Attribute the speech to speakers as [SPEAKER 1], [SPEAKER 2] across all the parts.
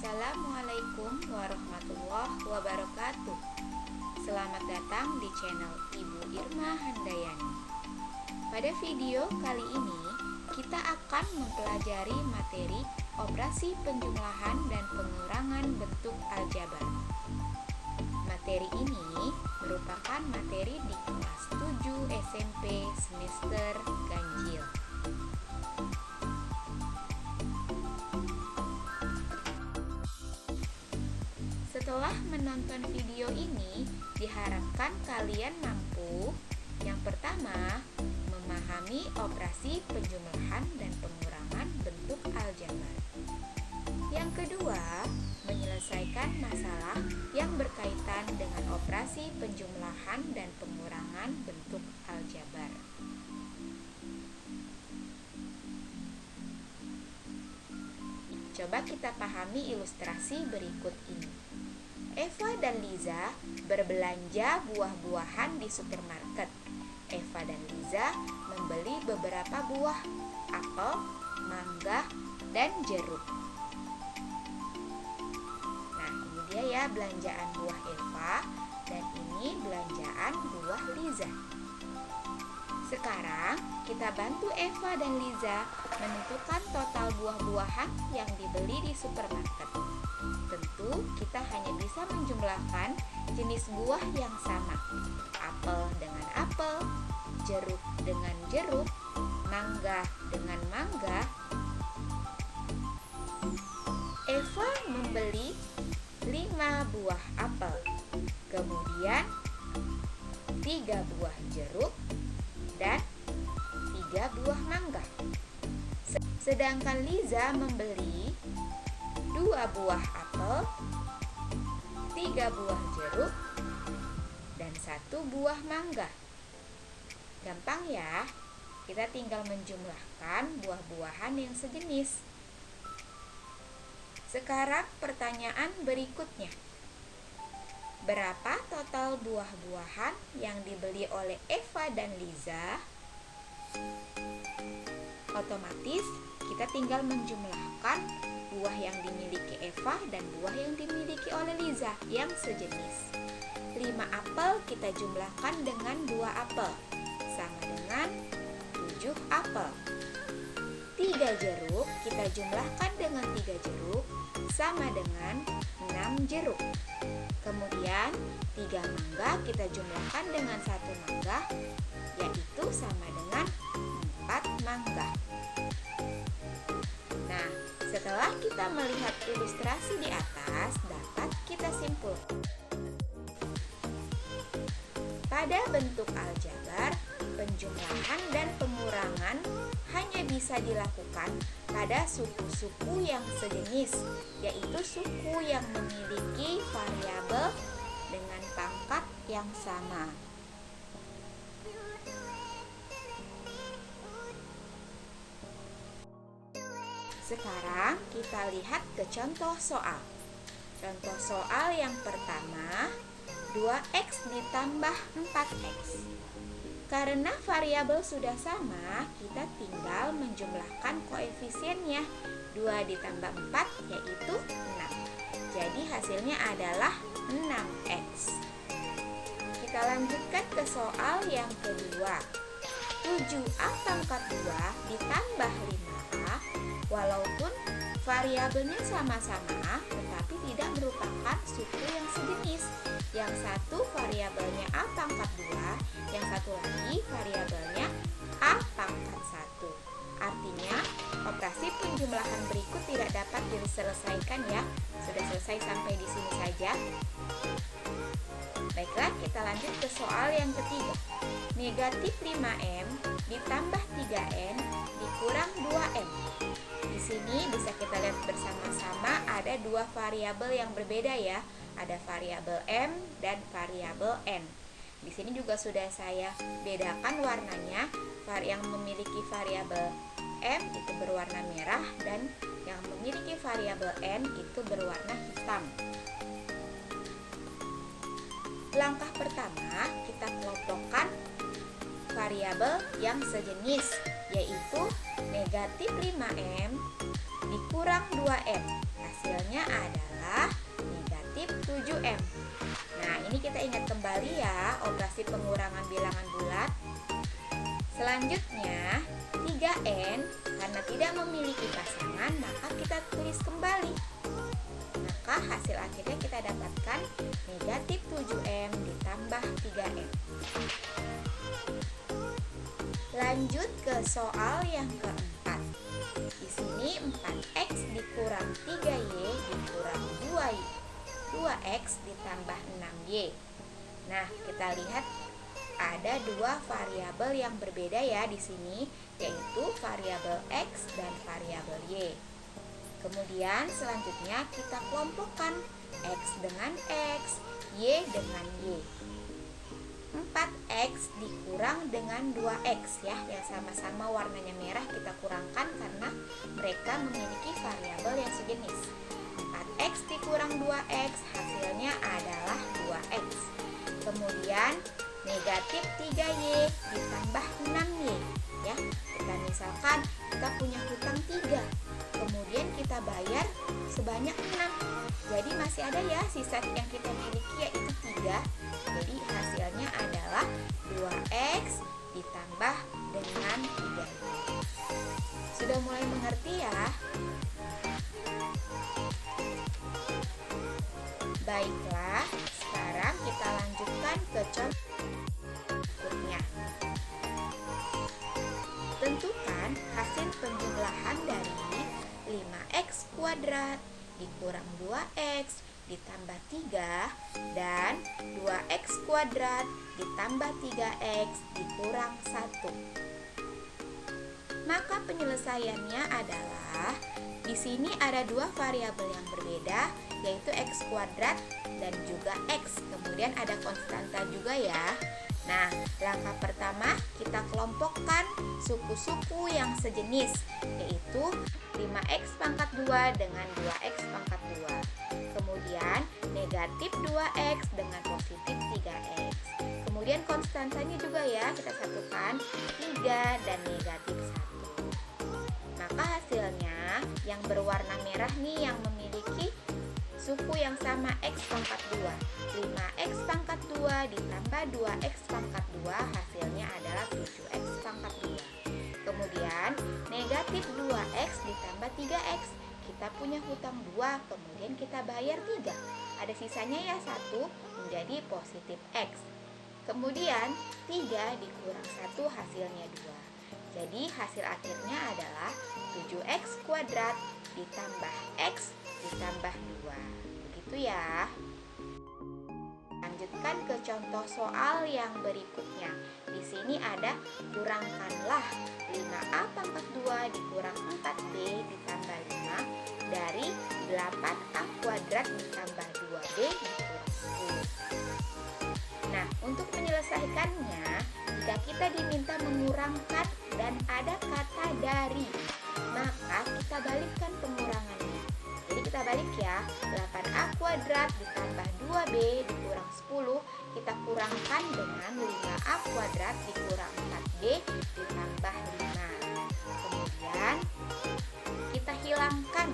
[SPEAKER 1] Assalamualaikum warahmatullahi wabarakatuh. Selamat datang di channel Ibu Irma Handayani. Pada video kali ini kita akan mempelajari materi operasi penjumlahan dan pengurangan bentuk aljabar. Materi ini merupakan materi di kelas 7 SMP semester ganjil. Setelah menonton video ini, diharapkan kalian mampu yang pertama, memahami operasi penjumlahan dan pengurangan bentuk aljabar. Yang kedua, menyelesaikan masalah yang berkaitan dengan operasi penjumlahan dan pengurangan bentuk aljabar. Coba kita pahami ilustrasi berikut ini. Eva dan Liza berbelanja buah-buahan di supermarket. Eva dan Liza membeli beberapa buah, apel, mangga, dan jeruk. Nah, ini dia ya belanjaan buah Eva, dan ini belanjaan buah Liza. Sekarang kita bantu Eva dan Liza menentukan total buah-buahan yang dibeli di supermarket. Tentu kita hanya bisa menjumlahkan jenis buah yang sama. Apel dengan apel, jeruk dengan jeruk, mangga dengan mangga. Eva membeli 5 buah apel, kemudian 3 buah jeruk, dan 3 buah mangga. Sedangkan Liza membeli 2 buah apel, 3 buah jeruk, dan 1 buah mangga. Gampang ya, kita tinggal menjumlahkan buah-buahan yang sejenis. Sekarang pertanyaan berikutnya. Berapa total buah-buahan yang dibeli oleh Eva dan Liza? Otomatis kita tinggal menjumlahkan buah yang dimiliki Eva dan buah yang dimiliki oleh Liza yang sejenis. 5 apel kita jumlahkan dengan 2 apel, sama dengan 7 apel. 3 jeruk kita jumlahkan dengan 3 jeruk, sama dengan 6 jeruk. Kemudian 3 mangga kita jumlahkan dengan 1 mangga, yaitu sama dengan 4 mangga. Nah, setelah kita melihat ilustrasi di atas, dapat kita simpulkan. Pada bentuk aljabar, penjumlahan dan pengurangan hanya bisa dilakukan pada suku-suku yang sejenis, yaitu suku yang memiliki variabel dengan pangkat yang sama. Sekarang kita lihat ke contoh soal. Contoh soal yang pertama, 2x ditambah 4x. Karena variabel sudah sama, kita tinggal menjumlahkan koefisiennya. 2 ditambah 4 yaitu 6. Jadi hasilnya adalah 6x. Kita lanjutkan ke soal yang kedua. 7a pangkat 2 ditambah 5a, walaupun variabelnya sama-sama, tetapi tidak merupakan suku yang sejenis. Yang satu variabelnya a pangkat 2, yang satu lagi variabelnya a pangkat 1. Artinya, operasi penjumlahan berikut tidak dapat diselesaikan ya. Sudah selesai sampai di sini saja. Baiklah, kita lanjut ke soal yang ketiga. Negatif 5m ditambah 3n dikurang 2m. Di sini bisa kita lihat bersama-sama ada 2 variabel yang berbeda ya. Ada variabel m dan variabel n. Di sini juga sudah saya bedakan warnanya. Yang memiliki variabel m itu berwarna merah dan yang memiliki variabel n itu berwarna hitam. Langkah pertama, kita kelompokkan variabel yang sejenis, yaitu negatif 5m dikurang 2m. hasilnya adalah negatif 7M. Nah, ini kita ingat kembali ya operasi pengurangan bilangan bulat. Selanjutnya 3N, karena tidak memiliki pasangan maka kita tulis kembali. Maka hasil akhirnya kita dapatkan negatif 7M ditambah 3N. Lanjut ke soal yang keempat. Di sini 4X dikurang 3Y dikurang 2X ditambah 6Y. Nah, kita lihat ada dua variabel yang berbeda ya di sini, yaitu variabel X dan variabel Y. Kemudian selanjutnya kita kelompokkan X dengan X, Y dengan Y. 4X dikurang dengan 2X ya, yang sama-sama warnanya merah kita kurangkan karena mereka memiliki variabel yang sejenis. 4X dikurang 2X hasilnya adalah 2X. Kemudian negatif 3Y ditambah 6Y ya. Kita misalkan kita punya hutang 3, kemudian kita bayar sebanyak 6. Jadi masih ada ya sisa yang kita miliki yaitu 3. Jadi hasilnya adalah 2X ditambah dengan 3Y. Sudah mulai mengerti ya? Baiklah, sekarang kita lanjutkan ke contoh berikutnya. Tentukan hasil penjumlahan dari 5X kuadrat dikurang 2X ditambah 3 dan 2X kuadrat ditambah 3X dikurang 1. Maka penyelesaiannya adalah di sini ada dua variabel yang berbeda, yaitu X kuadrat dan juga X. Kemudian ada konstanta juga ya. Nah, langkah pertama kita kelompokkan suku-suku yang sejenis, yaitu 5X pangkat 2 dengan 2X pangkat 2. Kemudian negatif 2X dengan positif 3X. Kemudian konstantanya juga ya, kita satukan 3 dan negatif 1. Maka hasilnya yang berwarna merah nih yang memiliki suku yang sama X pangkat 2. 5X pangkat 2 ditambah 2X pangkat 2 hasilnya adalah 7X pangkat 2. Kemudian negatif 2X ditambah 3X. Kita punya hutang 2, kemudian kita bayar 3. Ada sisanya ya 1 menjadi positif X. Kemudian 3 dikurang 1 hasilnya 2. Jadi hasil akhirnya adalah 7X kuadrat ditambah X ditambah 2. Begitu ya. Lanjutkan ke contoh soal yang berikutnya. Di sini ada kurangkanlah 5A pangkat 2 dikurang 4B ditambah 5 dari 8A kuadrat ditambah 2B dikurang 10. Nah, untuk menyelesaikannya, jika kita diminta mengurangkan dan ada kata dari, maka kita balikkan pengurangannya. Jadi kita balik ya, 8A kuadrat ditambah 2B dikurang 10 kita kurangkan dengan 5A kuadrat dikurang 4B ditambah 5. Kemudian kita hilangkan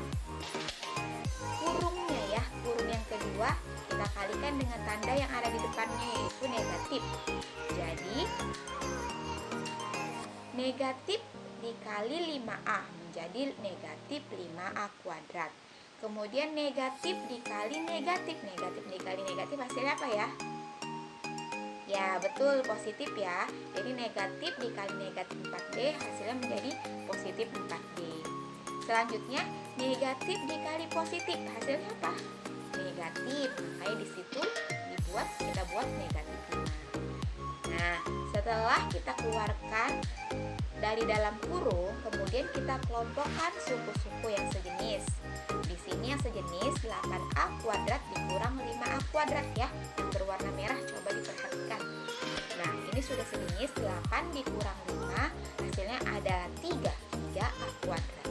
[SPEAKER 1] kurungnya ya, kurung yang kedua kita kalikan dengan tanda yang ada di depannya yaitu negatif. Jadi negatif dikali 5A menjadi negatif 5A kuadrat. Kemudian negatif dikali negatif, negatif dikali negatif hasilnya apa ya? Ya betul, positif ya. Jadi negatif dikali negatif 4B hasilnya menjadi positif 4B. Selanjutnya negatif dikali positif hasilnya apa? Negatif. Makanya di situ kita buat negatif 5. Nah, setelah kita keluarkan dari dalam kurung, kemudian kita kelompokkan suku-suku yang sejenis. Di sini yang sejenis 8A kuadrat dikurang 5A kuadrat ya, yang berwarna merah, coba diperhatikan. Nah, ini sudah sejenis 8 dikurang 5, hasilnya ada 3A kuadrat.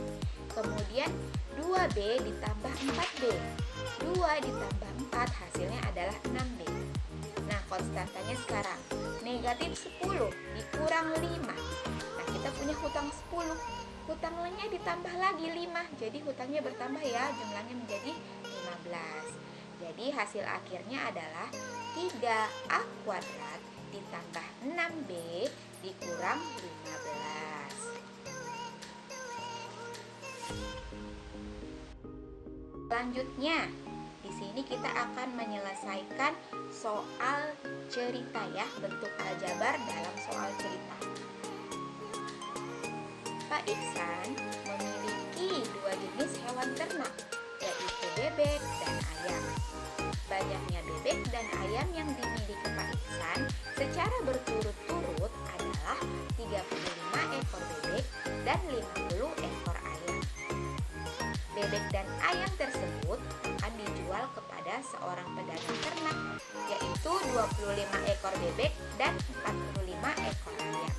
[SPEAKER 1] Kemudian 2B ditambah 4B. 2 ditambah 4 hasilnya adalah 6B. Nah, konstantanya sekarang negatif 10 dikurang 5. Nah, kita punya hutang 10. Hutang lainnya ditambah lagi 5. Jadi hutangnya bertambah ya, jumlahnya menjadi 15. Jadi hasil akhirnya adalah 3A kuadrat ditambah 6B dikurang 15. Selanjutnya, di sini kita akan menyelesaikan soal cerita ya, bentuk aljabar dalam soal cerita. Pak Iksan memiliki 2 jenis hewan ternak, yaitu bebek dan ayam. Banyaknya bebek dan ayam yang dimiliki Pak Iksan secara berturut-turut adalah 35 ekor bebek dan 50 ekor ayam. Bebek dan ayam tersebut akan dijual kepada seorang pedagang ternak, yaitu 25 ekor bebek dan 45 ekor ayam.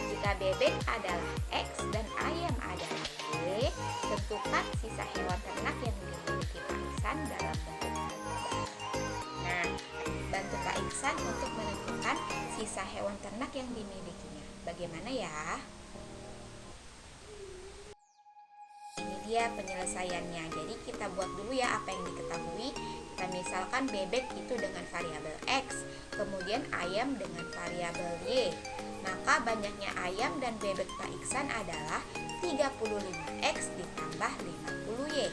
[SPEAKER 1] Jika bebek adalah X dan ayam adalah Y, tentukan sisa hewan ternak yang dimiliki Pak Iksan dalam bentuk aljabar. Nah, bantu Pak Iksan untuk menentukan sisa hewan ternak yang dimilikinya. Bagaimana ya? Ini dia penyelesaiannya. Jadi kita buat dulu ya apa yang diketahui. Kita misalkan bebek itu dengan variabel X, kemudian ayam dengan variabel Y. Maka banyaknya ayam dan bebek Pak Iksan adalah 35X ditambah 50Y.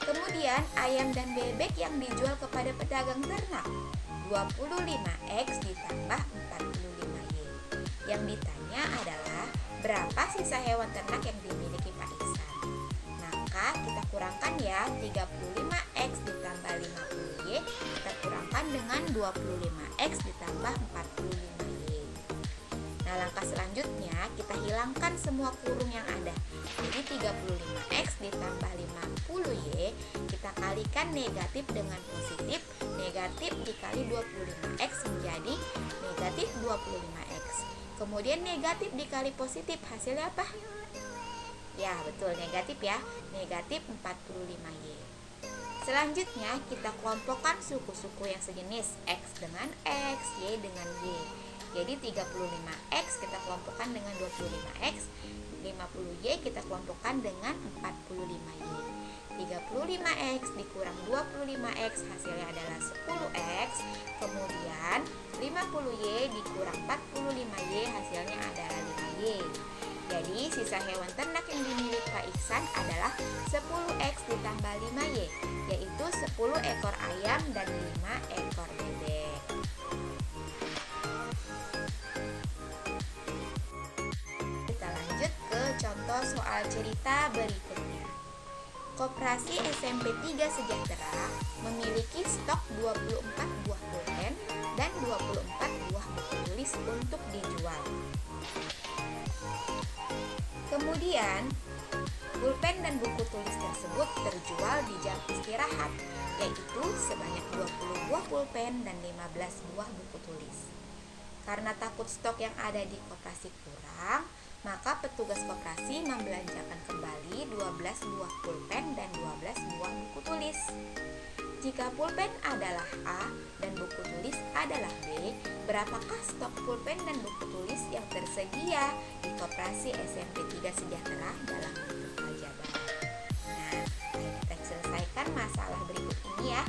[SPEAKER 1] Kemudian ayam dan bebek yang dijual kepada pedagang ternak 25X ditambah 45Y. Yang ditanya adalah berapa sisa hewan ternak yang dimiliki Pak Iksan. Maka kita kurangkan ya, 35X ditambah 50Y kita kurangkan dengan 25X ditambah 45Y. Nah, langkah selanjutnya kita hilangkan semua kurung yang ada. Jadi 35X ditambah 50Y kita kalikan negatif dengan positif. Negatif dikali 25X menjadi negatif 25X. Kemudian negatif dikali positif hasilnya apa? Ya betul, negatif ya. Negatif 45Y. Selanjutnya kita kelompokkan suku-suku yang sejenis, X dengan X, Y dengan Y. Jadi 35X kita kelompokkan dengan 25X, 50Y kita kelompokkan dengan 45Y. 35X dikurang 25X hasilnya adalah 10X. Kemudian 50Y dikurang 45Y hasilnya adalah 5Y. Jadi sisa hewan ternak yang dimiliki Pak Iksan adalah 10X ditambah 5Y, yaitu 10 ekor ayam dan 5 ekor bebek. Kita lanjut ke contoh soal cerita berikutnya. Koperasi SMP 3 Sejahtera memiliki stok 24 buah pulpen dan 24 buah buku tulis untuk dijual. Kemudian, pulpen dan buku tulis tersebut terjual di jam istirahat, yaitu sebanyak 20 buah pulpen dan 15 buah buku tulis. Karena takut stok yang ada di koperasi kurang, maka petugas koperasi membelanjakan kembali 12 buah pulpen dan 12 buah buku tulis. Jika pulpen adalah A dan buku tulis adalah B, berapakah stok pulpen dan buku tulis yang tersedia di koperasi SMP 3 Sejahtera dalam bentuk aljabar? Nah, kita selesaikan masalah berikut ini ya.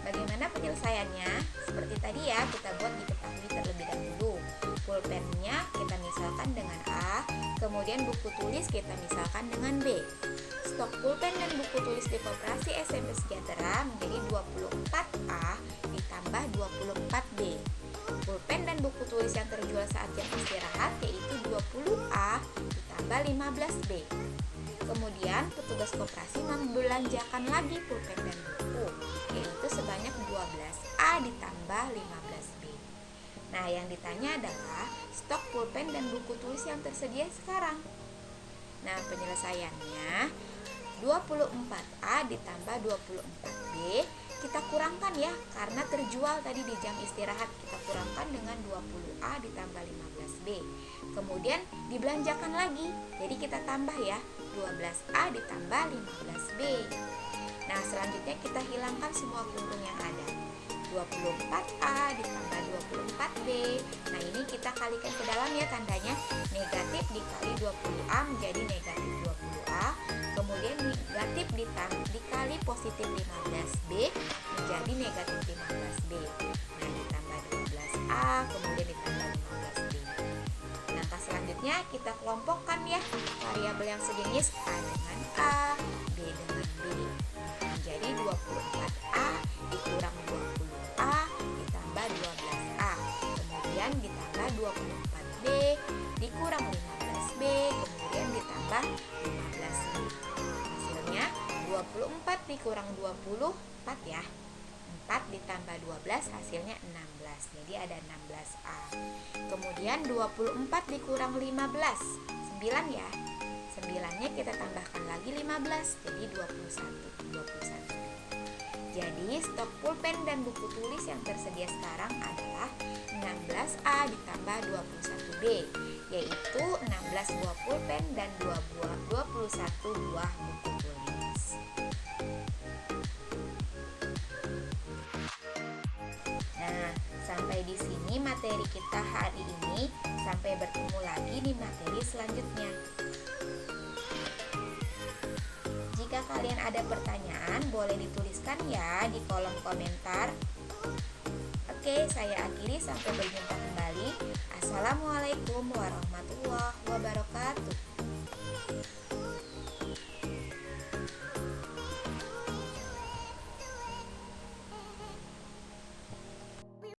[SPEAKER 1] Bagaimana penyelesaiannya? Seperti tadi ya, kita buat diketahui terlebih dahulu. Pulpennya kita misalkan dengan A, kemudian buku tulis kita misalkan dengan B. Stok pulpen dan buku tulis di koperasi SMP Sejahtera menjadi 24A ditambah 24B. Pulpen dan buku tulis yang terjual saat jam istirahat yaitu 20A ditambah 15B. Kemudian petugas koperasi membelanjakan lagi pulpen dan buku, yaitu sebanyak 12A ditambah 15B. Nah, yang ditanya adalah stok pulpen dan buku tulis yang tersedia sekarang. Nah, penyelesaiannya 24A ditambah 24B kita kurangkan ya, karena terjual tadi di jam istirahat, kita kurangkan dengan 20A ditambah 15B. Kemudian dibelanjakan lagi, jadi kita tambah ya, 12A ditambah 15B. Nah, selanjutnya kita hilangkan semua kurung yang ada. 24A ditambah 24B. Nah, ini kita kalikan ke dalam ya tandanya. Negatif dikali 20A menjadi negatif 20A. Kemudian negatif dikali positif 15B menjadi negatif 15B. Nah, ditambah 12A, kemudian ditambah 15B. Langkah selanjutnya kita kelompokkan ya variabel yang sejenis A dengan A, B dengan B. Menjadi 24A dikurang 20A ditambah 12A. Kemudian ditambah 24B dikurang 15B, kemudian ditambah 15B. Hasilnya 24 dikurang 20, 4 ya. 4 ditambah 12 hasilnya 16. Jadi ada 16A. Kemudian 24 dikurang 15, 9 ya. 9-nya kita tambahkan lagi 15, jadi 21. Jadi stok pulpen dan buku tulis yang tersedia sekarang adalah 16A ditambah 21B, yaitu 16 buah pulpen dan 21 buah buku tulis. Nah, sampai di sini materi kita hari ini. Sampai bertemu lagi di materi selanjutnya. Jika kalian ada pertanyaan, boleh dituliskan ya di kolom komentar. Oke, saya akhiri, sampai berjumpa kembali. Assalamualaikum warahmatullahi wabarakatuh.